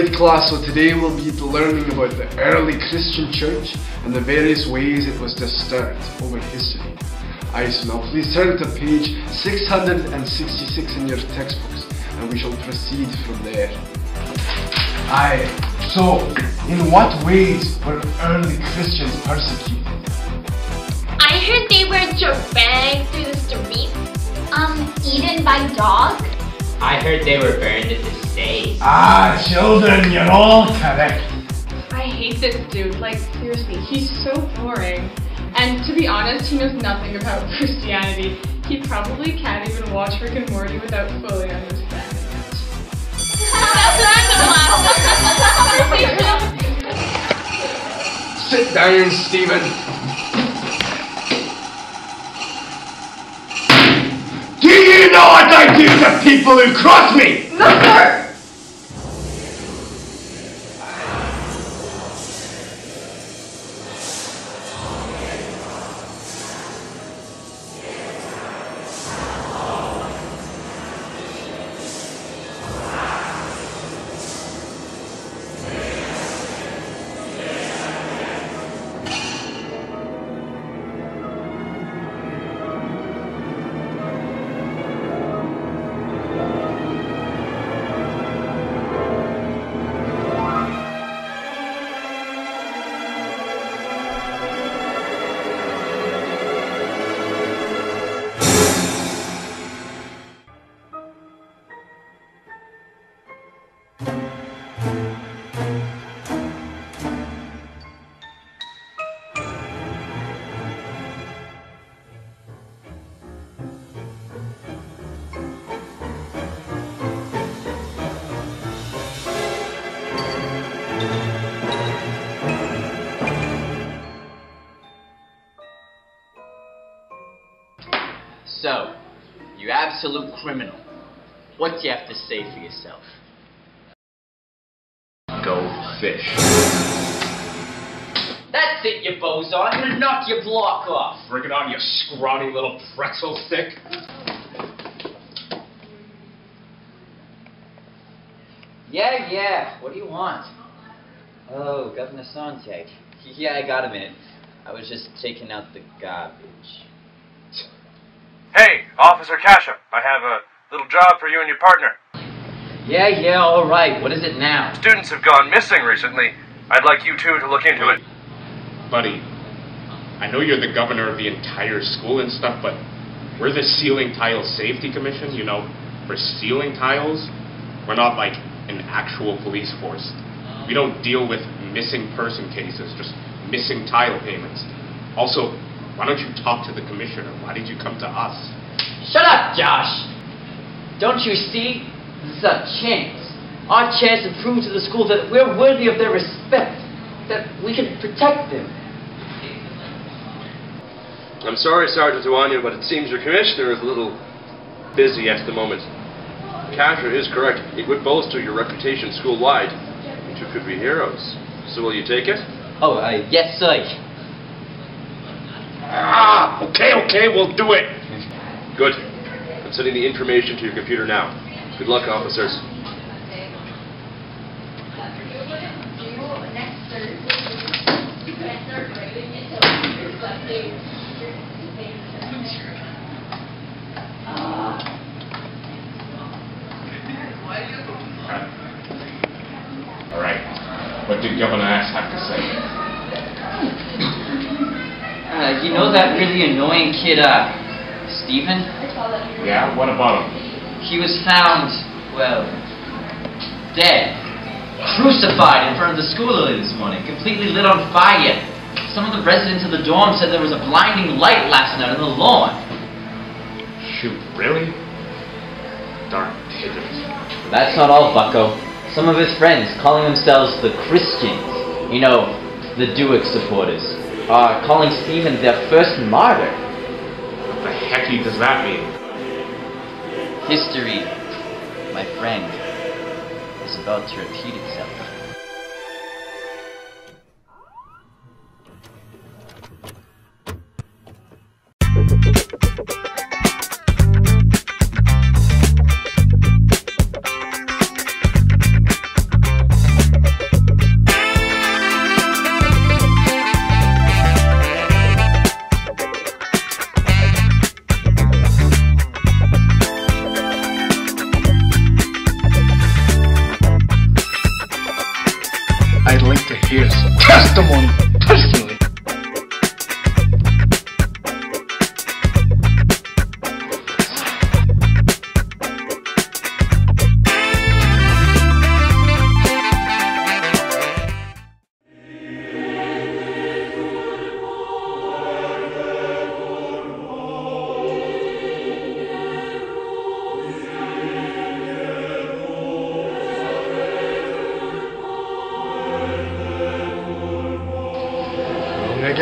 Right class, so today we'll be learning about the early Christian church and the various ways it was disturbed over history. Aye, so now please turn to page 666 in your textbooks and we shall proceed from there. Aye, so in what ways were early Christians persecuted? I heard they were dragged through the streets. Eaten by dogs. I heard they were burned at the stake. Ah, children, you're all correct. I hate this dude, like seriously, he's so boring. And to be honest, he knows nothing about Christianity. He probably can't even watch Rick and Morty without fully understanding it. Sit down, Stephen. Do you know what I do to people who cross me? No, sir! So, you absolute criminal. What do you have to say for yourself? Go fish. That's it, you bozo. I'm gonna knock your block off. Bring it on, you scrawny little pretzel stick. Yeah, what do you want? Oh, Governor Sontag. Yeah, I got a minute. I was just taking out the garbage. Hey, Officer Kasha, I have a little job for you and your partner. Yeah, alright. What is it now? Students have gone missing recently. I'd like you two to look into it. Buddy, I know you're the governor of the entire school and stuff, but we're the Ceiling Tile Safety Commission, you know, for ceiling tiles. We're not like an actual police force. We don't deal with missing person cases, just missing tile payments. Also, why don't you talk to the commissioner? Why did you come to us? Shut up, Josh! Don't you see? This is our chance. Our chance to prove to the school that we're worthy of their respect. That we can protect them. I'm sorry, Sergeant Awanyo, but it seems your commissioner is a little busy at the moment. Kasha is correct. It would bolster your reputation school-wide. You two could be heroes. So will you take it? Oh, yes, sir. Okay, we'll do it. Good. I'm sending the information to your computer now. Good luck, officers. Alright, what did Governor Ass have to say? You know that really annoying kid, Stephen? Yeah, what about him? He was found, well, dead. Crucified in front of the school early this morning, completely lit on fire. Some of the residents of the dorm said there was a blinding light last night on the lawn. Shoot, really? Darn pigeons. That's not all, bucko. Some of his friends, calling themselves the Kristians, you know, the Duick supporters, are calling Stephen their first martyr. What the heck does that mean? History, my friend, is about to repeat itself.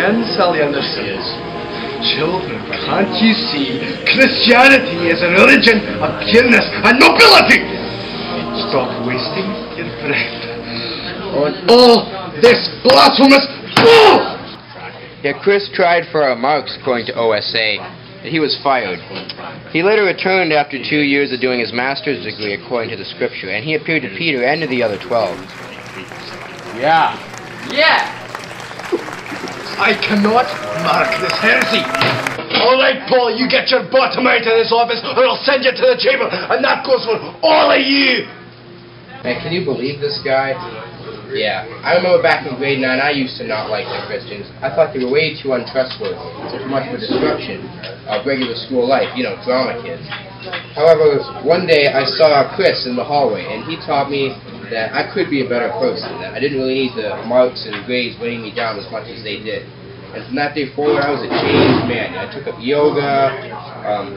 again, Sally Anderson. Children, can't you see? Christianity is a religion of pureness and nobility! Stop wasting your breath on all this blasphemous bull! Yeah, Chris tried for our marks according to OSA, but he was fired. He later returned after 2 years of doing his master's degree according to the scripture, and he appeared to Peter and to the other 12. Yeah. Yeah! I cannot mark this heresy. All right, Paul, you get your bottom out of this office or I'll send you to the chamber, and that goes for all of you. Man, can you believe this guy? Yeah, I remember back in grade 9, I used to not like the Kristians. I thought they were way too untrustworthy, too much of a disruption of regular school life, you know, drama kids. However, one day I saw Chris in the hallway, and he taught me that I could be a better person, that I didn't really need the marks and grades weighing me down as much as they did. And from that day forward, I was a changed man. I took up yoga,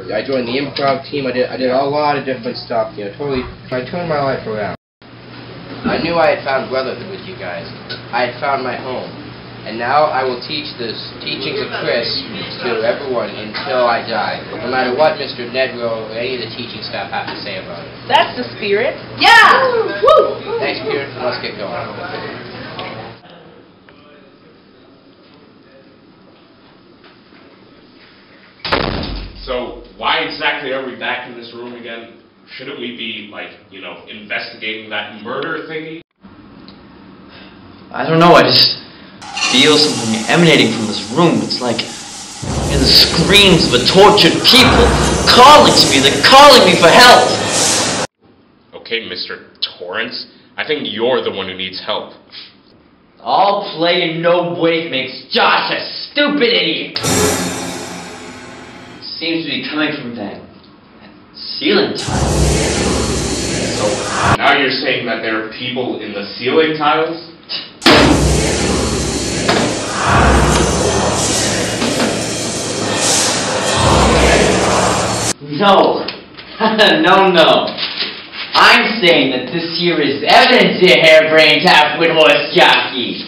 I joined the improv team, I did a lot of different stuff, you know, I turned my life around. I knew I had found brotherhood with you guys. I had found my home. And now I will teach the teachings of Chris to everyone until I die, no matter what Mr. Nedrow or any of the teaching staff have to say about it. That's the spirit. Yeah! Woo! Thanks, Peter. Let's get going. So, why exactly are we back in this room again? Shouldn't we be, like, you know, investigating that murder thingy? I don't know, I just feel something emanating from this room. It's like the screams of a tortured people calling to me. They're calling me for help. Okay, Mr. Torrance, I think you're the one who needs help. All play and no break makes Josh a stupid idiot. Seems to be coming from that ceiling tile. So, now you're saying that there are people in the ceiling tiles? No. No. I'm saying that this here is evidence, you harebrained half-wit horse jockey.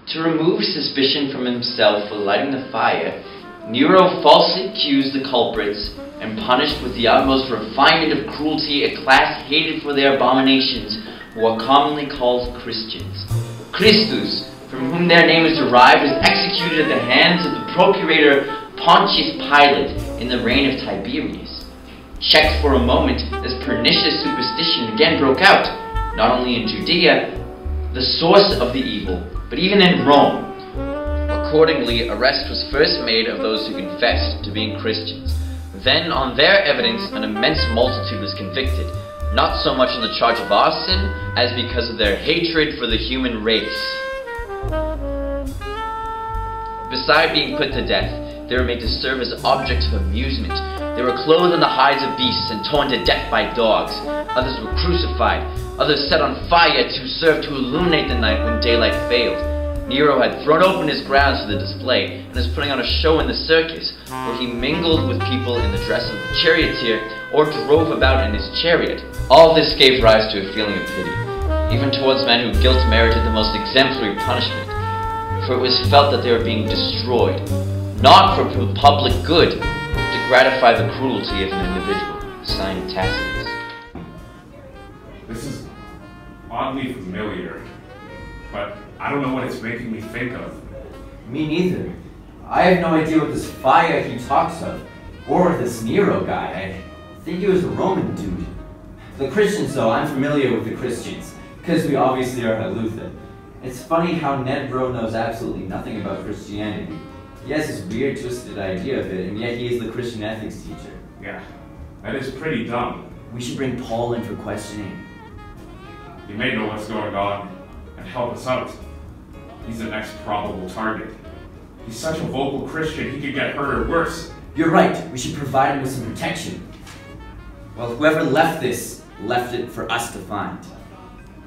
To remove suspicion from himself for lighting the fire, Nero falsely accused the culprits and punished with the utmost refinement of cruelty a class hated for their abominations who are commonly called Christians. Christus, from whom their name is derived, was executed at the hands of the procurator Pontius Pilate in the reign of Tiberius. Checked for a moment, this pernicious superstition again broke out, not only in Judea, the source of the evil, but even in Rome. Accordingly, arrest was first made of those who confessed to being Christians. Then, on their evidence, an immense multitude was convicted, not so much on the charge of arson, as because of their hatred for the human race. Beside being put to death, they were made to serve as objects of amusement. They were clothed in the hides of beasts and torn to death by dogs. Others were crucified. Others set on fire to serve to illuminate the night when daylight failed. Nero had thrown open his grounds for the display and was putting on a show in the circus, where he mingled with people in the dress of the charioteer or drove about in his chariot. All this gave rise to a feeling of pity, even towards men who guilt merited the most exemplary punishment, for it was felt that they were being destroyed, not for public good, but to gratify the cruelty of an individual. Signed, Tacitus. This is oddly familiar, but I don't know what it's making me think of. Me neither. I have no idea what this fire he talks of, or this Nero guy. I think he was a Roman dude. The Christians, though, I'm familiar with the Christians, because we obviously are at Luther. It's funny how Ned Bro knows absolutely nothing about Christianity. He has this weird, twisted idea of it, and yet he is the Christian ethics teacher. Yeah, that is pretty dumb. We should bring Paul in for questioning. He may know what's going on and help us out. He's the next probable target. He's such a vocal Christian, he could get hurt or worse. You're right. We should provide him with some protection. Well, whoever left this, left it for us to find.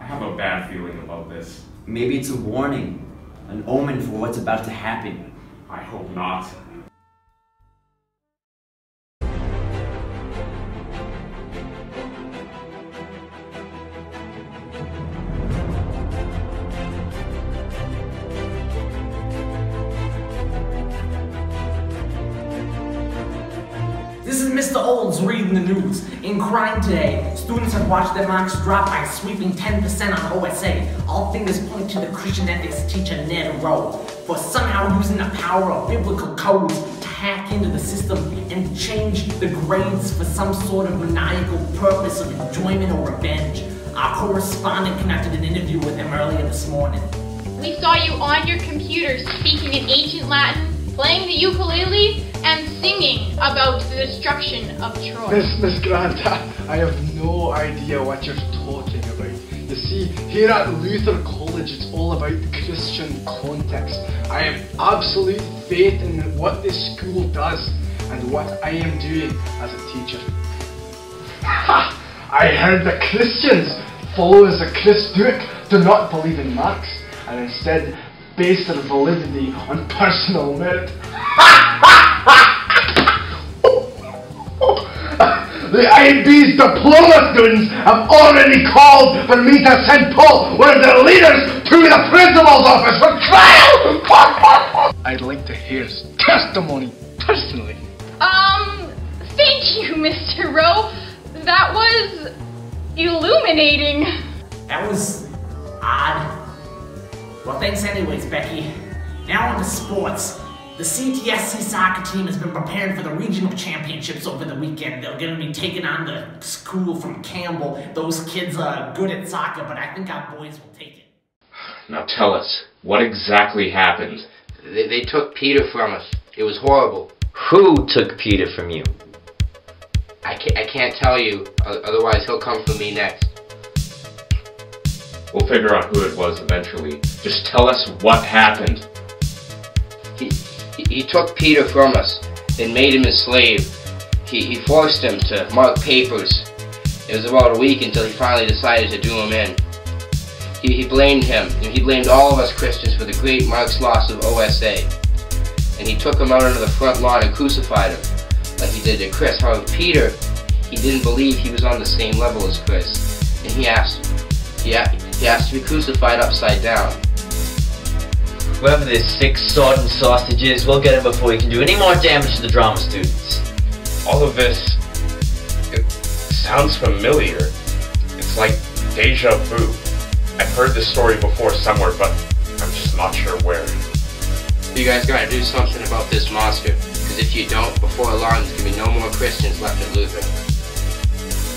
I have a bad feeling about this. Maybe it's a warning, an omen for what's about to happen. I hope not. This is Mr. Olds reading the news. In crime today, students have watched their marks drop by a sweeping 10% on OSA. All fingers point to the Christian ethics teacher Ned Rowe for somehow using the power of biblical codes to hack into the system and change the grades for some sort of maniacal purpose of enjoyment or revenge. Our correspondent conducted an interview with him earlier this morning. We saw you on your computer speaking in ancient Latin, playing the ukulele, and singing about the destruction of Troy. Miss Grant, I have no idea what you're talking about. You see, here at Luther College, it's all about the Christian context. I have absolute faith in what this school does and what I am doing as a teacher. I heard the Kristians, followers of Chris Duke, do not believe in Marx and instead base their validity on personal merit. The IB's diploma students have already called for me to send Paul, one of their leaders, to the principal's office for trial! I'd like to hear his testimony personally. Thank you, Mr. Rowe. That was illuminating. That was odd. Well, thanks anyways, Becky. Now on to sports. The CTSC soccer team has been preparing for the regional championships over the weekend. They're going to be taking on the school from Campbell. Those kids are good at soccer, but I think our boys will take it. Now tell us, what exactly happened? They took Peter from us. It was horrible. Who took Peter from you? I can't tell you, otherwise he'll come for me next. We'll figure out who it was eventually. Just tell us what happened. He took Peter from us, then made him his slave. He forced him to mark papers. It was about a week until he finally decided to do him in. He blamed him, and he blamed all of us Christians for the great Mark's loss of OSA. And he took him out onto the front lawn and crucified him, like he did to Chris. However, Peter, he didn't believe he was on the same level as Chris, and he asked to be crucified upside down. Whoever this sick sword and sausage is, we'll get him before he can do any more damage to the drama students. All of this, it sounds familiar. It's like deja vu. I've heard this story before somewhere, but I'm just not sure where. You guys gotta do something about this monster, because if you don't, before long there's gonna be no more Christians left at Luther.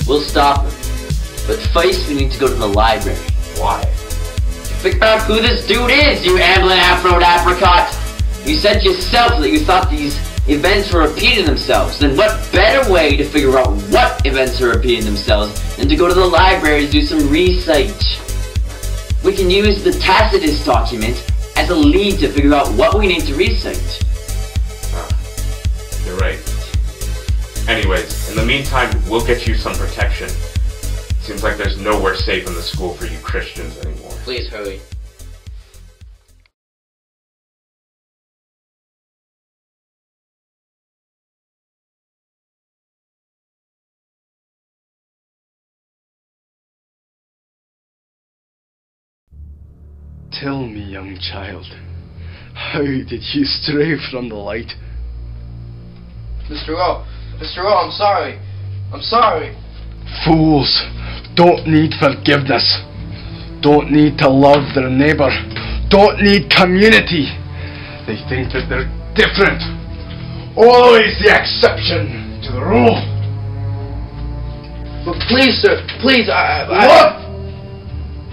We'll stop him, but first we need to go to the library. Why? Figure out who this dude is, you ambling Afro apricot! You said yourself that you thought these events were repeating themselves. Then what better way to figure out what events are repeating themselves than to go to the library to do some research? We can use the Tacitus document as a lead to figure out what we need to research. You're right. Anyways, in the meantime, we'll get you some protection. Seems like there's nowhere safe in the school for you Christians anymore. Please hurry. Tell me, young child, how did you stray from the light? Mr. Rowe, I'm sorry. I'm sorry. Fools don't need forgiveness, don't need to love their neighbour, don't need community. They think that they're different, always the exception to the rule. But please, sir, please, What?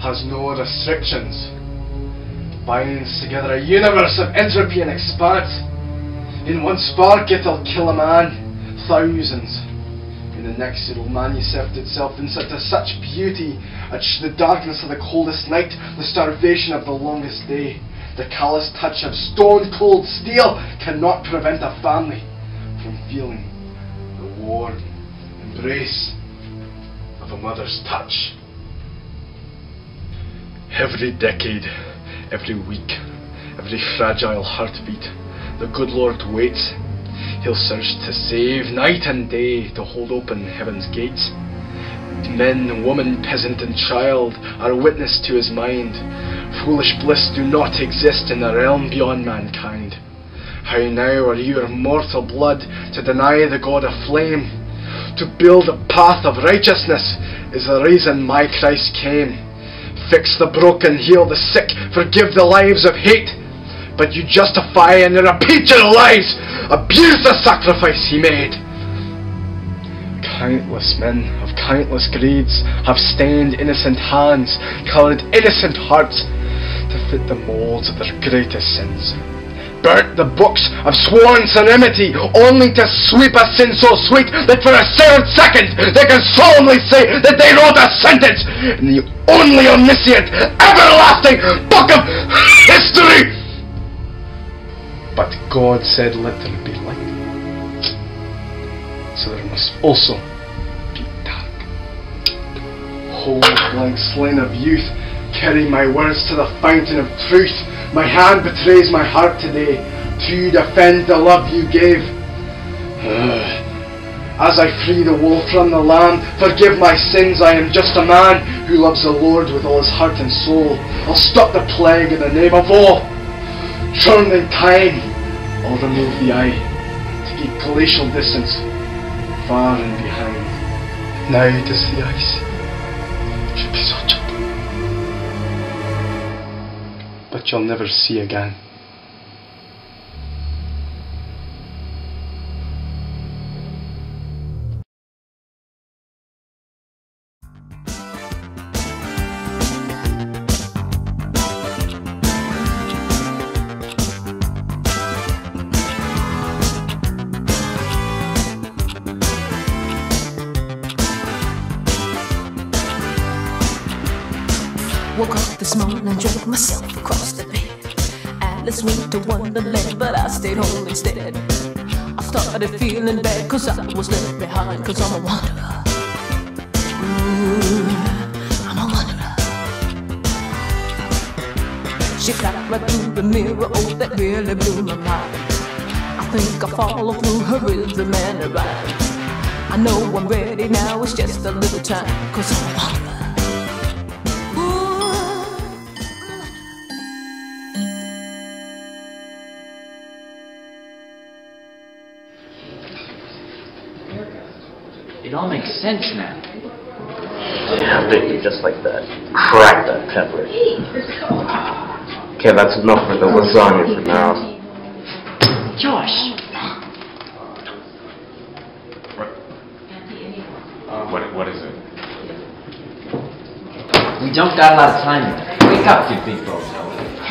Has no restrictions. Binds together a universe of entropy and expanse. In one spark it'll kill a man, thousands. In the next it'll manifest itself into such beauty, the darkness of the coldest night, the starvation of the longest day. The callous touch of stone-cold steel cannot prevent a family from feeling the warm embrace of a mother's touch. Every decade, every week, every fragile heartbeat, the good Lord waits. He'll search to save night and day, to hold open heaven's gates. Men, woman, peasant and child are witness to his mind. Foolish bliss do not exist in the realm beyond mankind. How now are your mortal blood to deny the God of flame? To build a path of righteousness is the reason my Christ came. Fix the broken, heal the sick, forgive the lives of hate. But you justify and repeat your lies, abuse the sacrifice he made. Countless men of countless grades have stained innocent hands, coloured innocent hearts to fit the moulds of their greatest sins. Burnt the books of sworn solemnity only to sweep a sin so sweet that for a second they can solemnly say that they wrote a sentence in the only omniscient, everlasting book of history. But God said, let there be light. So there must also be dark. Whole blank slain of youth, carry my words to the fountain of truth. My hand betrays my heart today to defend the love you gave. As I free the wolf from the lamb, forgive my sins, I am just a man who loves the Lord with all his heart and soul. I'll stop the plague in the name of all. Turn in time, I'll remove the eye to keep glacial distance far and behind. Now to see ice should be so gentle, but you'll never see again. Woke up this morning and drove myself across the bed. Alice went to Wonderland, but I stayed home instead. I started feeling bad cause I was left behind, cause I'm a wanderer. I'm a wanderer. She got right through the mirror, oh that really blew my mind. I think I follow through her rhythm and her rhyme. I know I'm ready now, it's just a little time, cause I'm a wanderer. It all makes sense now. Yeah, baby, just like that. Crack that pepper. Okay, that's enough for the lasagna for now. Josh! What is it? We don't got a lot of time left. Wake up, you big bro.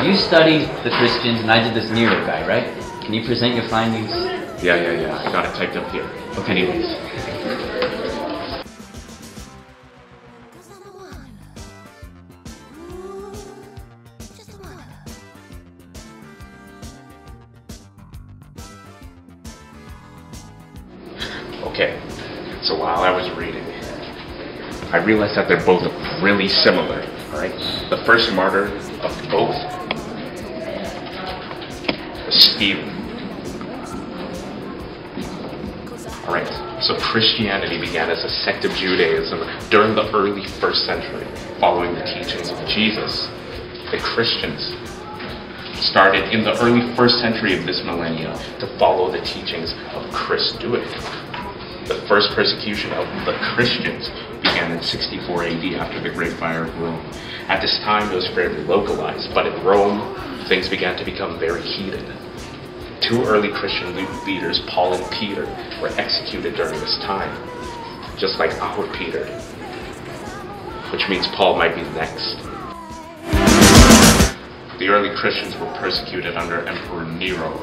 You studied the Kristians and I did this Nero guy, right? Can you present your findings? Yeah. I got it typed up here. Okay. Anyways. Okay, so while I was reading, I realized that they're both really similar, alright? The first martyr of both was Stephen. Alright, so Christianity began as a sect of Judaism during the early 1st century, following the teachings of Jesus. The Christians started in the early 1st century of this millennium to follow the teachings of Kristians. The first persecution of the Christians began in 64 AD after the Great Fire of Rome. At this time, it was fairly localized, but in Rome, things began to become very heated. Two early Christian leaders, Paul and Peter, were executed during this time, just like our Peter, which means Paul might be next. The early Christians were persecuted under Emperor Nero.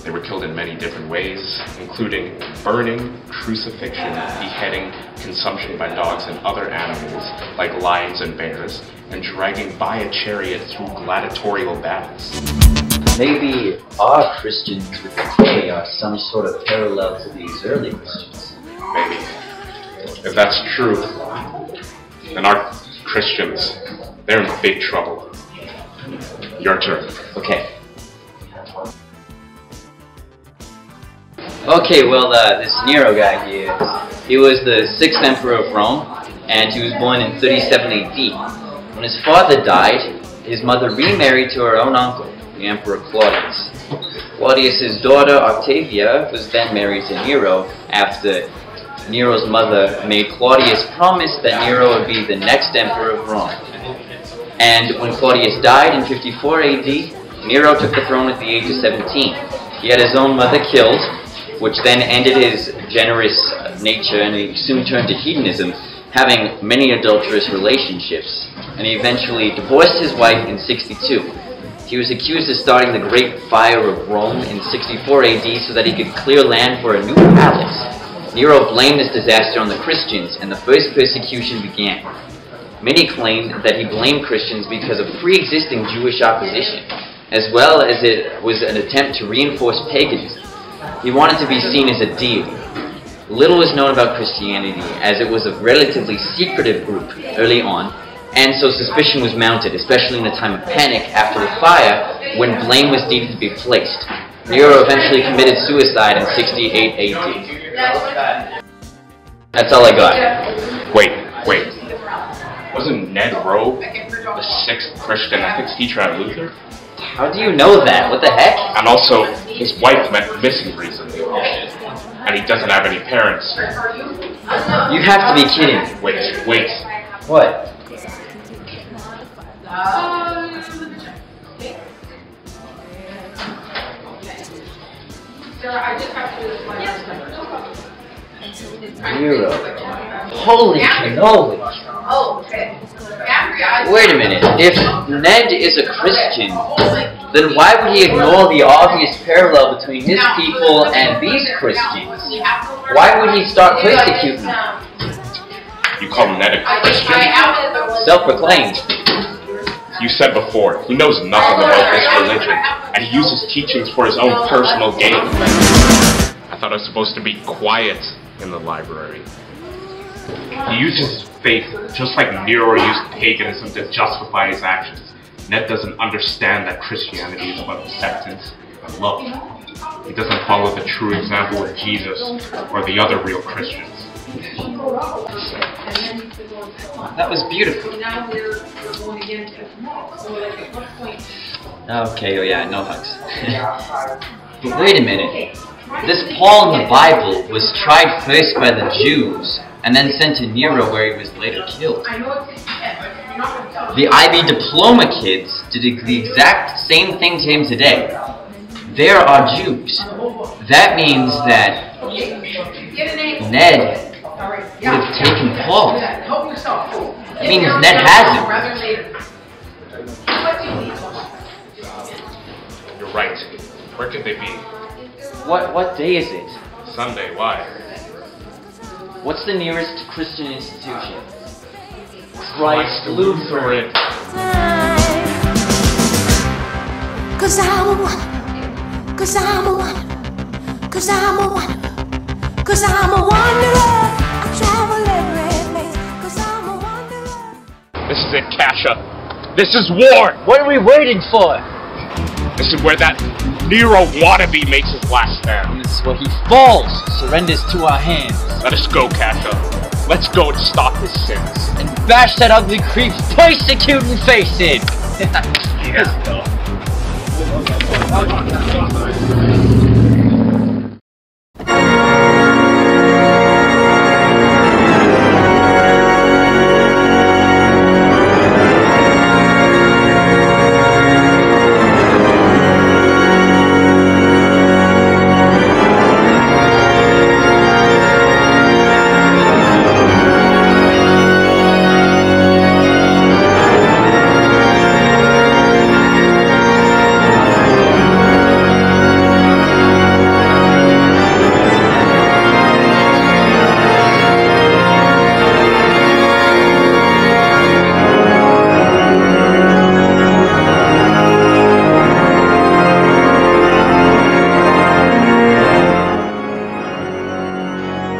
They were killed in many different ways, including burning, crucifixion, beheading, consumption by dogs and other animals like lions and bears, and dragging by a chariot through gladiatorial battles. Maybe our Christians today are some sort of parallel to these early Christians. Maybe. If that's true, then our Christians, they're in big trouble. Your turn. Okay. Okay, well, this Nero guy here, he was the 6th emperor of Rome, and he was born in 37 AD. When his father died, his mother remarried to her own uncle, the Emperor Claudius. Claudius's daughter Octavia was then married to Nero after Nero's mother made Claudius promise that Nero would be the next emperor of Rome. And when Claudius died in 54 AD, Nero took the throne at the age of 17. He had his own mother killed, which then ended his generous nature, and he soon turned to hedonism, having many adulterous relationships. And he eventually divorced his wife in 62. He was accused of starting the Great Fire of Rome in 64 AD so that he could clear land for a new palace. Nero blamed this disaster on the Christians, and the first persecution began. Many claimed that he blamed Christians because of pre-existing Jewish opposition, as well as it was an attempt to reinforce paganism. He wanted to be seen as a deity. Little is known about Christianity, as it was a relatively secretive group early on, and so suspicion was mounted, especially in a time of panic after the fire, when blame was needed to be placed. Nero eventually committed suicide in 68 AD. That's all I got. Wait. Wasn't Ned Rowe the 6th Christian ethics teacher at Luther? How do you know that? What the heck? And also, his wife went missing recently. And he doesn't have any parents. You have to be kidding. Wait. What? Nero. Holy cannoli. Wait a minute. If Ned is a Christian, then why would he ignore the obvious parallel between his people and these Christians? Why would he start persecuting them? You call Ned a Christian? Self-proclaimed. You said before, he knows nothing about this religion, and he uses teachings for his own personal gain. I thought I was supposed to be quiet in the library. He uses his faith just like Nero used paganism to justify his actions. Ned doesn't understand that Christianity is about acceptance and love. He doesn't follow the true example of Jesus or the other real Christians. That was beautiful. Okay, oh yeah, no hugs. But wait a minute. This Paul in the Bible was tried first by the Jews and then sent to Nero where he was later killed. The IB diploma kids did the exact same thing to him today. There are Jews. That means that Ned would have taken Paul. That means Ned has him. You're right. Where could they be? What day is it? Sunday, why? What's the nearest Christian institution? Christ Lutheran. Cause I'm a one, cause I'm a one, cause I'm a one, cause I'm a wanderer. I travel every place, cause I'm a wanderer. This is it, Kasha. This is war! What are we waiting for? This is where that Nero wannabe makes his last stand. And this is where he falls, surrenders to our hands. Let us go, Kasha. Let's go and stop his sins. And bash that ugly creep's persecuting face in. Let's go.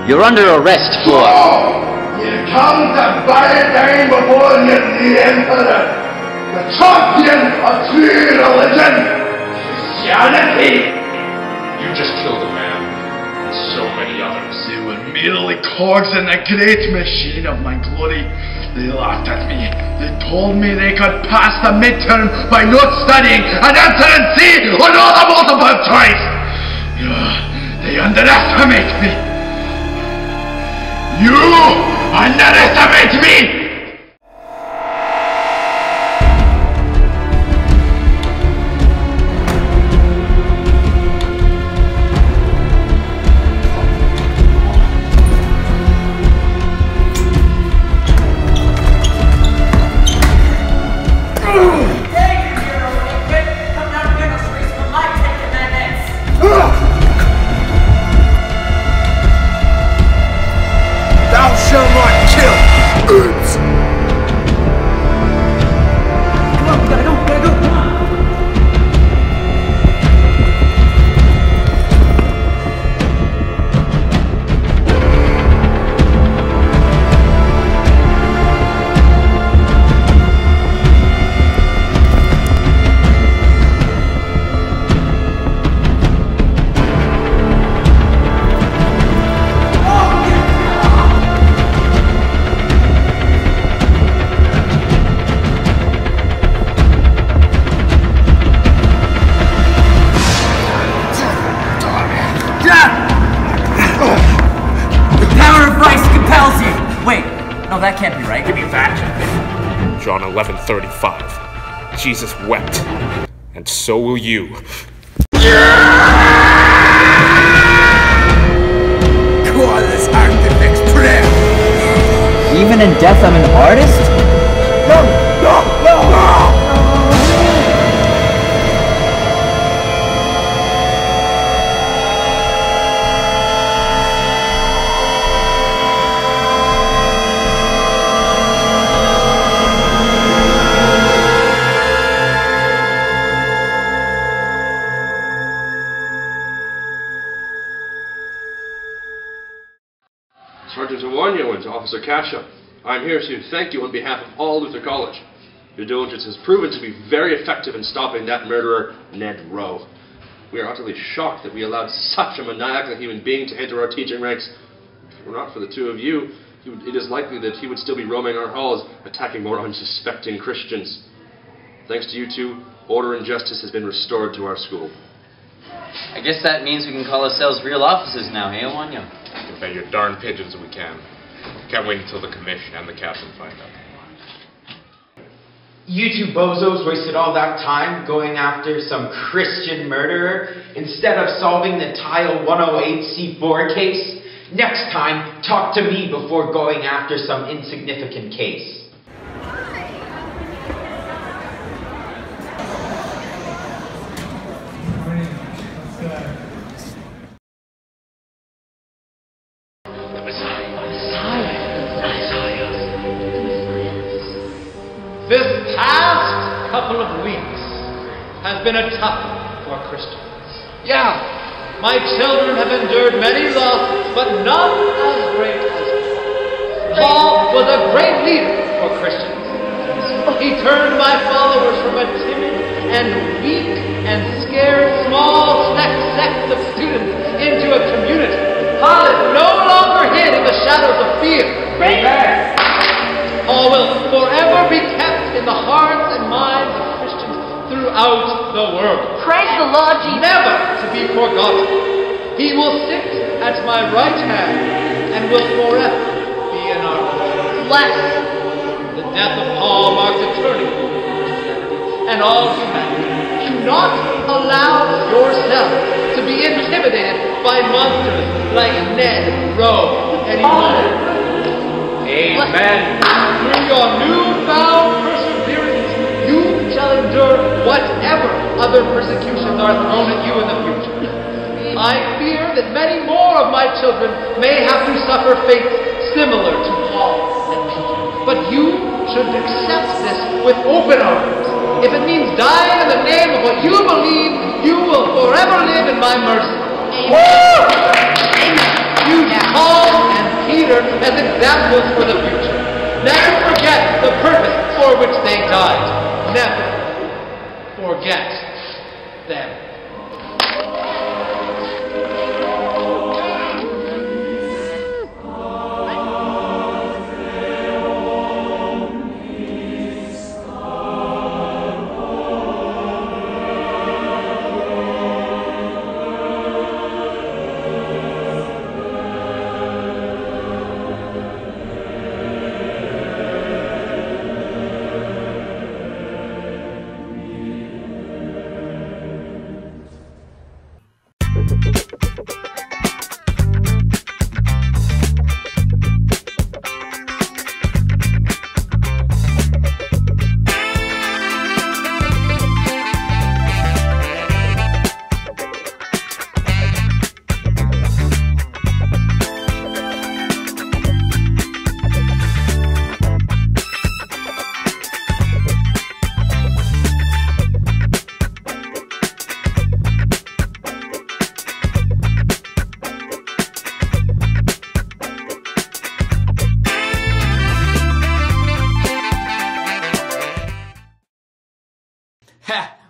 You're under arrest for... You come to bow down before the Emperor, the champion of true religion, Christianity. You just killed a man, and so many others. They were merely cogs in the great machine of my glory. They laughed at me. They told me they could pass the midterm by not studying and answering C on all the multiple choice. They underestimate me. You underestimate me! That can't be right. Give me that. John 11:35. Jesus wept, and so will you. Cordless artifacts prayer. Even in death, I'm an artist? No! Sergeant Awanyo and Officer Kasha, I'm here to thank you on behalf of all Luther College. Your diligence has proven to be very effective in stopping that murderer, Ned Rowe. We are utterly shocked that we allowed such a maniacal human being to enter our teaching ranks. If it were not for the two of you, it is likely that he would still be roaming our halls, attacking more unsuspecting Christians. Thanks to you two, order and justice has been restored to our school. I guess that means we can call ourselves real officers now, hey, Awanyo? You bet your darn pigeons we can. Can't wait until the commission and the captain find out. You two bozos wasted all that time going after some Christian murderer instead of solving the Tile 108C4 case. Next time, talk to me before going after some insignificant case. This past couple of weeks has been a tough one for Christians. Yeah, my children have endured many losses, but none as great as Paul. Paul was a great leader for Christians. He turned my followers from a timid and weak and scared small sect of students into a community. Paul is no longer hid in the shadows of fear. Amen. Paul will forever be kept in the hearts and minds of Christians throughout the world. Praise the Lord Jesus. Never to be forgotten. He will sit at my right hand and will forever be in our midst. Bless. The death of Paul marks a turning point for Christianity and all humanity. Do not allow yourself to be intimidated by monsters like Ned Rowe anymore. Amen. Through your newfound perseverance, you shall endure whatever other persecutions are thrown at you in the future. I fear that many more of my children may have to suffer fates similar to Paul and Peter. But you should accept this with open arms. If it means dying in the name of what you believe, you will forever live in my mercy. Amen. Use Paul and Peter as examples for the future. Never forget the purpose for which they died. Never forget them.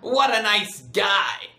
What a nice guy.